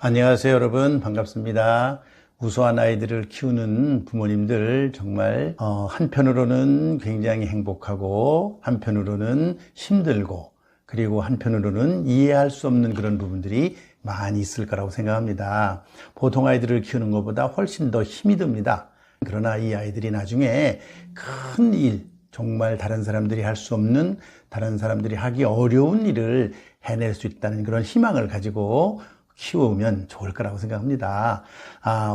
안녕하세요, 여러분. 반갑습니다. 우수한 아이들을 키우는 부모님들 정말 한편으로는 굉장히 행복하고 한편으로는 힘들고 그리고 한편으로는 이해할 수 없는 그런 부분들이 많이 있을 거라고 생각합니다. 보통 아이들을 키우는 것보다 훨씬 더 힘이 듭니다. 그러나 이 아이들이 나중에 큰 일, 정말 다른 사람들이 할 수 없는, 다른 사람들이 하기 어려운 일을 해낼 수 있다는 그런 희망을 가지고 키우면 좋을 거라고 생각합니다.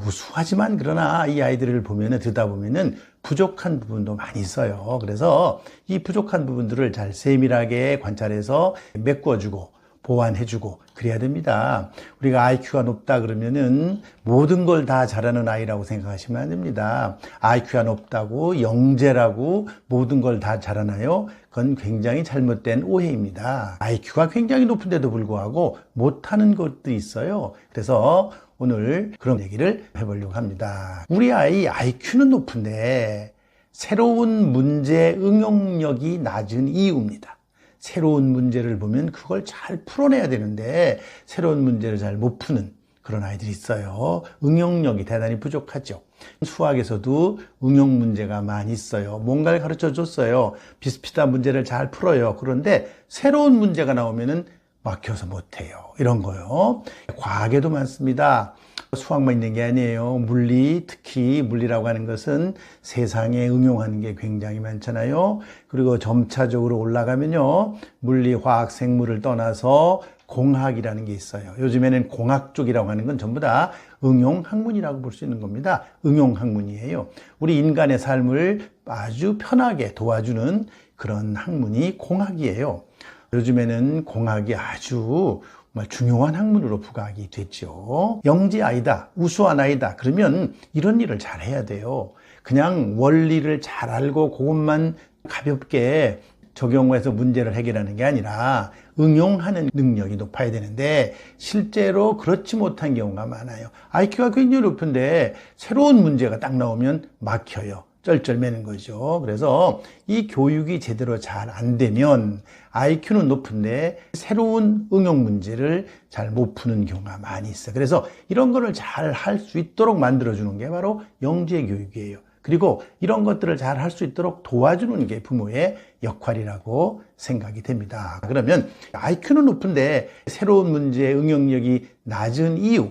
우수하지만 그러나 이 아이들을 듣다 보면은 부족한 부분도 많이 있어요. 그래서 이 부족한 부분들을 잘 세밀하게 관찰해서 메꿔주고 보완해주고 그래야 됩니다. 우리가 IQ가 높다 그러면은 모든 걸 다 잘하는 아이라고 생각하시면 안 됩니다. IQ가 높다고 영재라고 모든 걸 다 잘하나요? 그건 굉장히 잘못된 오해입니다. IQ가 굉장히 높은데도 불구하고 못하는 것도 있어요. 그래서 오늘 그런 얘기를 해보려고 합니다. 우리 아이 IQ는 높은데 새로운 문제 응용력이 낮은 이유입니다. 새로운 문제를 보면 그걸 잘 풀어내야 되는데 새로운 문제를 잘 못 푸는 그런 아이들이 있어요. 응용력이 대단히 부족하죠. 수학에서도 응용 문제가 많이 있어요. 뭔가를 가르쳐 줬어요. 비슷비슷한 문제를 잘 풀어요. 그런데 새로운 문제가 나오면은 막혀서 못해요. 이런 거요. 과학에도 많습니다. 수학만 있는 게 아니에요. 물리, 특히 물리라고 하는 것은 세상에 응용하는 게 굉장히 많잖아요. 그리고 점차적으로 올라가면요. 물리, 화학, 생물을 떠나서 공학이라는 게 있어요. 요즘에는 공학 쪽이라고 하는 건 전부 다 응용학문이라고 볼 수 있는 겁니다. 응용학문이에요. 우리 인간의 삶을 아주 편하게 도와주는 그런 학문이 공학이에요. 요즘에는 공학이 아주 정말 중요한 학문으로 부각이 됐죠. 영재 아이다, 우수한 아이다. 그러면 이런 일을 잘 해야 돼요. 그냥 원리를 잘 알고 그것만 가볍게 적용해서 문제를 해결하는 게 아니라 응용하는 능력이 높아야 되는데 실제로 그렇지 못한 경우가 많아요. IQ가 굉장히 높은데 새로운 문제가 딱 나오면 막혀요. 쩔쩔매는 거죠. 그래서 이 교육이 제대로 잘 안 되면 IQ는 높은데 새로운 응용 문제를 잘 못 푸는 경우가 많이 있어요. 그래서 이런 거를 잘 할 수 있도록 만들어주는 게 바로 영재 교육이에요. 그리고 이런 것들을 잘 할 수 있도록 도와주는 게 부모의 역할이라고 생각이 됩니다. 그러면 IQ는 높은데 새로운 문제의 응용력이 낮은 이유,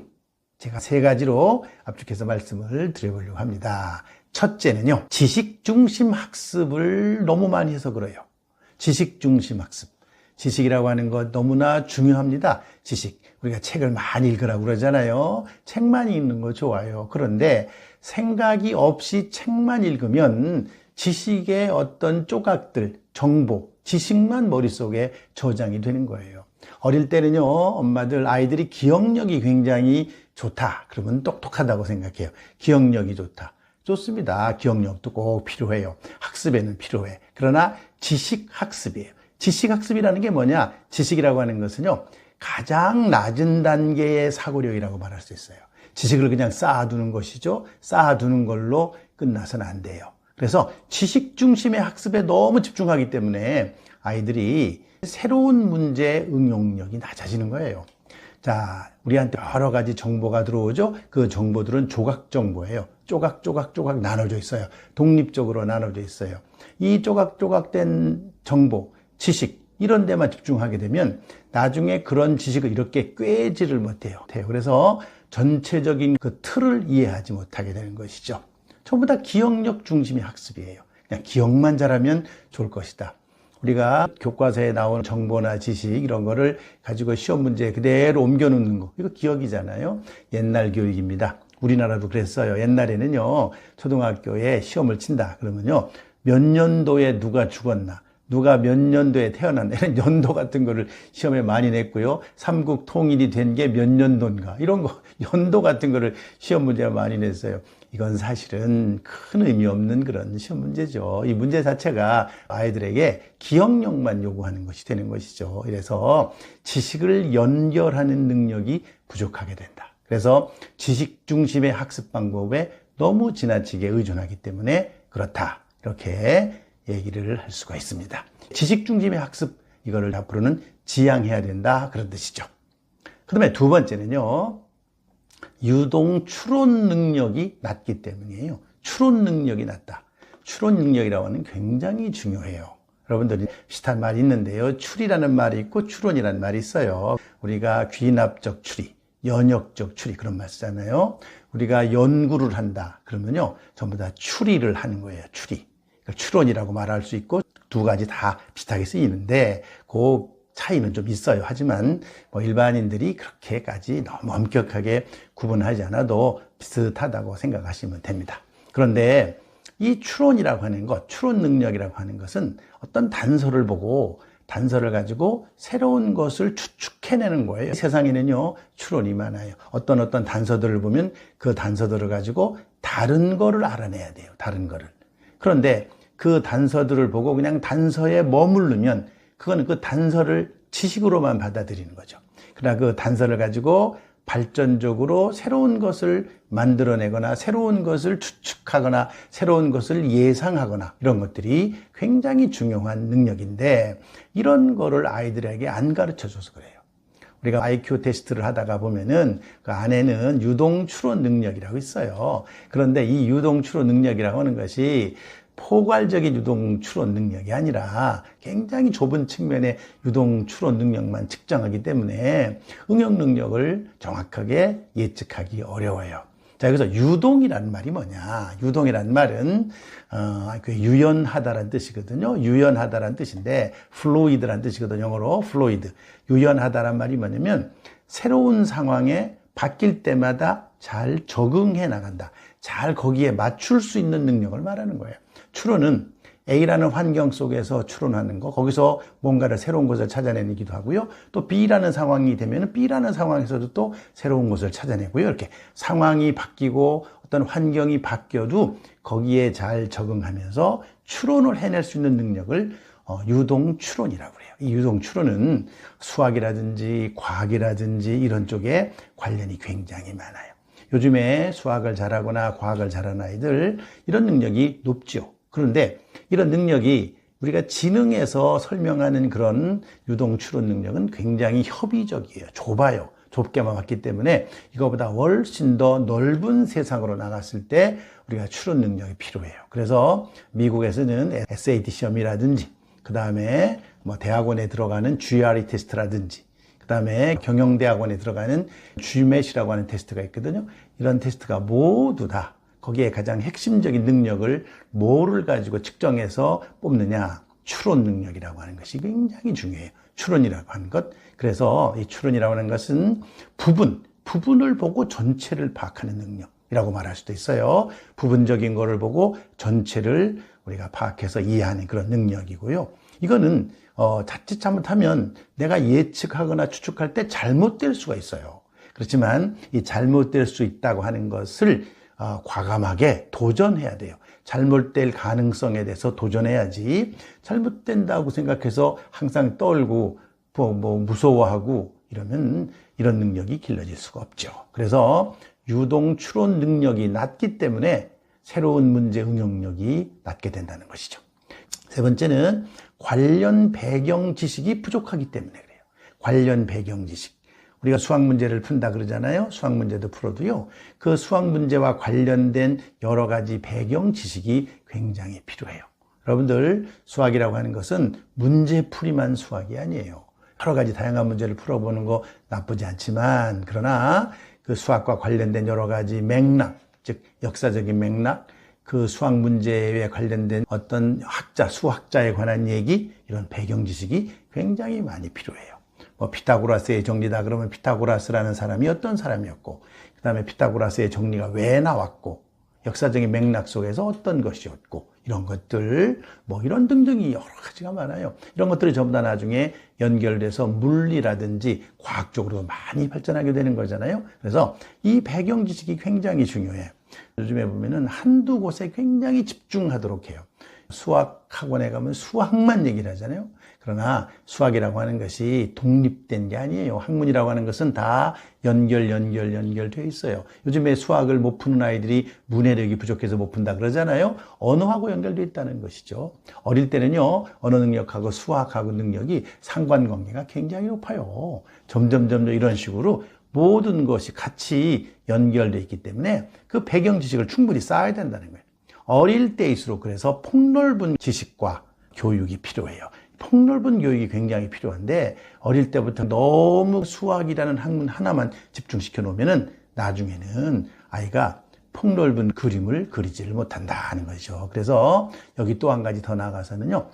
제가 세 가지로 압축해서 말씀을 드려보려고 합니다. 첫째는요, 지식 중심 학습을 너무 많이 해서 그래요. 지식 중심 학습. 지식이라고 하는 것 너무나 중요합니다. 지식. 우리가 책을 많이 읽으라고 그러잖아요. 책만 읽는 거 좋아요. 그런데 생각이 없이 책만 읽으면 지식의 어떤 조각들, 정보, 지식만 머릿속에 저장이 되는 거예요. 어릴 때는요, 엄마들, 아이들이 기억력이 굉장히 좋다. 그러면 똑똑하다고 생각해요. 기억력이 좋다. 좋습니다. 기억력도 꼭 필요해요. 학습에는 필요해. 그러나 지식학습이에요. 지식학습이라는 게 뭐냐? 지식이라고 하는 것은요, 가장 낮은 단계의 사고력이라고 말할 수 있어요. 지식을 그냥 쌓아두는 것이죠. 쌓아두는 걸로 끝나서는 안 돼요. 그래서 지식 중심의 학습에 너무 집중하기 때문에 아이들이 새로운 문제 응용력이 낮아지는 거예요. 자, 우리한테 여러 가지 정보가 들어오죠. 그 정보들은 조각 정보예요. 조각 나눠져 있어요. 독립적으로 나눠져 있어요. 이 조각된 정보, 지식 이런 데만 집중하게 되면 나중에 그런 지식을 이렇게 꿰지를 못해요. 그래서 전체적인 그 틀을 이해하지 못하게 되는 것이죠. 전부 다 기억력 중심의 학습이에요. 그냥 기억만 잘하면 좋을 것이다. 우리가 교과서에 나오는 정보나 지식 이런 거를 가지고 시험 문제에 그대로 옮겨 놓는 거, 이거 기억이잖아요. 옛날 교육입니다. 우리나라도 그랬어요. 옛날에는요, 초등학교에 시험을 친다 그러면요, 몇 년도에 누가 죽었나, 누가 몇 년도에 태어났나, 이런 연도 같은 거를 시험에 많이 냈고요. 삼국 통일이 된 게 몇 년도인가, 이런 거, 연도 같은 거를 시험 문제에 많이 냈어요. 이건 사실은 큰 의미 없는 그런 시험 문제죠. 이 문제 자체가 아이들에게 기억력만 요구하는 것이 되는 것이죠. 그래서 지식을 연결하는 능력이 부족하게 된다. 그래서 지식 중심의 학습 방법에 너무 지나치게 의존하기 때문에 그렇다. 이렇게 얘기를 할 수가 있습니다. 지식 중심의 학습, 이거를 앞으로는 지향해야 된다. 그런 뜻이죠. 그 다음에 두 번째는요, 유동 추론 능력이 낮기 때문이에요. 추론 능력이 낮다. 추론 능력이라고 하는 굉장히 중요해요. 여러분들이 비슷한 말이 있는데요. 추리라는 말이 있고 추론이라는 말이 있어요. 우리가 귀납적 추리, 연역적 추리 그런 말 쓰잖아요. 우리가 연구를 한다 그러면요 전부 다 추리를 하는 거예요. 추리. 그러니까 추론이라고 말할 수 있고 두 가지 다 비슷하게 쓰이는데 그 차이는 좀 있어요. 하지만 뭐 일반인들이 그렇게까지 너무 엄격하게 구분하지 않아도 비슷하다고 생각하시면 됩니다. 그런데 이 추론이라고 하는 것, 추론 능력이라고 하는 것은 어떤 단서를 보고 단서를 가지고 새로운 것을 추측해내는 거예요. 세상에는요, 추론이 많아요. 어떤 단서들을 보면 그 단서들을 가지고 다른 거를 알아내야 돼요. 다른 거를. 그런데 그 단서들을 보고 그냥 단서에 머무르면 그거는 그 단서를 지식으로만 받아들이는 거죠. 그러나 그 단서를 가지고 발전적으로 새로운 것을 만들어내거나 새로운 것을 추측하거나 새로운 것을 예상하거나 이런 것들이 굉장히 중요한 능력인데 이런 거를 아이들에게 안 가르쳐줘서 그래요. 우리가 IQ 테스트를 하다가 보면은 그 안에는 유동 추론 능력이라고 있어요. 그런데 이 유동 추론 능력이라고 하는 것이 포괄적인 유동 추론 능력이 아니라 굉장히 좁은 측면의 유동 추론 능력만 측정하기 때문에 응용 능력을 정확하게 예측하기 어려워요. 자, 그래서 유동이라는 말이 뭐냐? 유동이라는 말은 유연하다라는 뜻이거든요. 유연하다라는 뜻인데 fluid라는 뜻이거든요. 영어로 fluid. 유연하다라는 말이 뭐냐면 새로운 상황에 바뀔 때마다 잘 적응해 나간다. 잘 거기에 맞출 수 있는 능력을 말하는 거예요. 추론은 A라는 환경 속에서 추론하는 거, 거기서 뭔가를 새로운 것을 찾아내기도 하고요. 또 B라는 상황이 되면 B라는 상황에서도 또 새로운 것을 찾아내고요. 이렇게 상황이 바뀌고 어떤 환경이 바뀌어도 거기에 잘 적응하면서 추론을 해낼 수 있는 능력을 유동 추론이라고 해요. 이 유동 추론은 수학이라든지 과학이라든지 이런 쪽에 관련이 굉장히 많아요. 요즘에 수학을 잘하거나 과학을 잘하는 아이들 이런 능력이 높죠. 그런데 이런 능력이 우리가 지능에서 설명하는 그런 유동 추론 능력은 굉장히 협의적이에요. 좁아요. 좁게만 봤기 때문에 이거보다 훨씬 더 넓은 세상으로 나갔을 때 우리가 추론 능력이 필요해요. 그래서 미국에서는 SAT 시험이라든지 그 다음에 뭐 대학원에 들어가는 GRE 테스트라든지 그 다음에 경영대학원에 들어가는 GMAT이라고 하는 테스트가 있거든요. 이런 테스트가 모두 다 거기에 가장 핵심적인 능력을 뭐를 가지고 측정해서 뽑느냐? 추론 능력이라고 하는 것이 굉장히 중요해요. 추론이라고 하는 것. 그래서 이 추론이라고 하는 것은 부분을 보고 전체를 파악하는 능력이라고 말할 수도 있어요. 부분적인 거를 보고 전체를 우리가 파악해서 이해하는 그런 능력이고요. 이거는 자칫 잘못하면 내가 예측하거나 추측할 때 잘못될 수가 있어요. 그렇지만 이 잘못될 수 있다고 하는 것을 과감하게 도전해야 돼요. 잘못될 가능성에 대해서 도전해야지 잘못된다고 생각해서 항상 떨고 무서워하고 이러면 이런 능력이 길러질 수가 없죠. 그래서 유동 추론 능력이 낮기 때문에 새로운 문제 응용력이 낮게 된다는 것이죠. 세 번째는 관련 배경 지식이 부족하기 때문에 그래요. 관련 배경 지식. 우리가 수학 문제를 푼다 그러잖아요. 수학 문제도 풀어도요. 그 수학 문제와 관련된 여러 가지 배경 지식이 굉장히 필요해요. 여러분들 수학이라고 하는 것은 문제풀이만 수학이 아니에요. 여러 가지 다양한 문제를 풀어보는 거 나쁘지 않지만 그러나 그 수학과 관련된 여러 가지 맥락, 즉 역사적인 맥락, 그 수학 문제에 관련된 어떤 학자, 수학자에 관한 얘기 이런 배경 지식이 굉장히 많이 필요해요. 피타고라스의 정리다 그러면 피타고라스라는 사람이 어떤 사람이었고 그 다음에 피타고라스의 정리가 왜 나왔고 역사적인 맥락 속에서 어떤 것이었고 이런 것들 이런 등등이 여러 가지가 많아요. 이런 것들이 전부 다 나중에 연결돼서 물리라든지 과학적으로 많이 발전하게 되는 거잖아요. 그래서 이 배경 지식이 굉장히 중요해요. 요즘에 보면은 한두 곳에 굉장히 집중하도록 해요. 수학 학원에 가면 수학만 얘기를 하잖아요. 그러나 수학이라고 하는 것이 독립된 게 아니에요. 학문이라고 하는 것은 다 연결되어 있어요. 요즘에 수학을 못 푸는 아이들이 문해력이 부족해서 못 푼다 그러잖아요. 언어하고 연결되어 있다는 것이죠. 어릴 때는요, 언어 능력하고 수학하고 능력이 상관관계가 굉장히 높아요. 점점 이런 식으로 모든 것이 같이 연결되어 있기 때문에 그 배경 지식을 충분히 쌓아야 된다는 거예요. 어릴 때일수록 그래서 폭넓은 지식과 교육이 필요해요. 폭넓은 교육이 굉장히 필요한데 어릴 때부터 너무 수학이라는 학문 하나만 집중시켜 놓으면은 나중에는 아이가 폭넓은 그림을 그리지를 못한다는 거죠. 그래서 여기 또 한 가지 더 나아가서는요,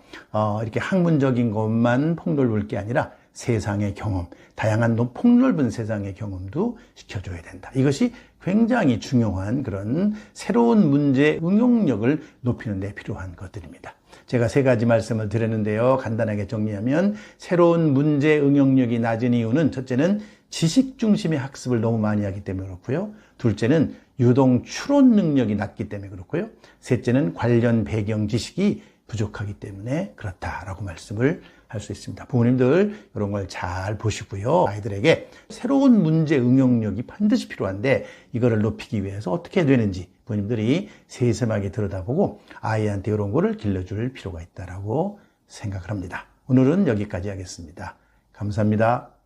이렇게 학문적인 것만 폭넓을 게 아니라 세상의 경험, 다양한 폭넓은 세상의 경험도 시켜줘야 된다. 이것이 굉장히 중요한 그런 새로운 문제 응용력을 높이는 데 필요한 것들입니다. 제가 3가지 말씀을 드렸는데요. 간단하게 정리하면 새로운 문제 응용력이 낮은 이유는 첫째는 지식 중심의 학습을 너무 많이 하기 때문에 그렇고요. 둘째는 유동 추론 능력이 낮기 때문에 그렇고요. 셋째는 관련 배경 지식이 부족하기 때문에 그렇다라고 말씀을 할 수 있습니다. 부모님들 이런 걸 잘 보시고요. 아이들에게 새로운 문제 응용력이 반드시 필요한데 이거를 높이기 위해서 어떻게 되는지 부모님들이 세심하게 들여다보고 아이한테 이런 거를 길러줄 필요가 있다라고 생각을 합니다. 오늘은 여기까지 하겠습니다. 감사합니다.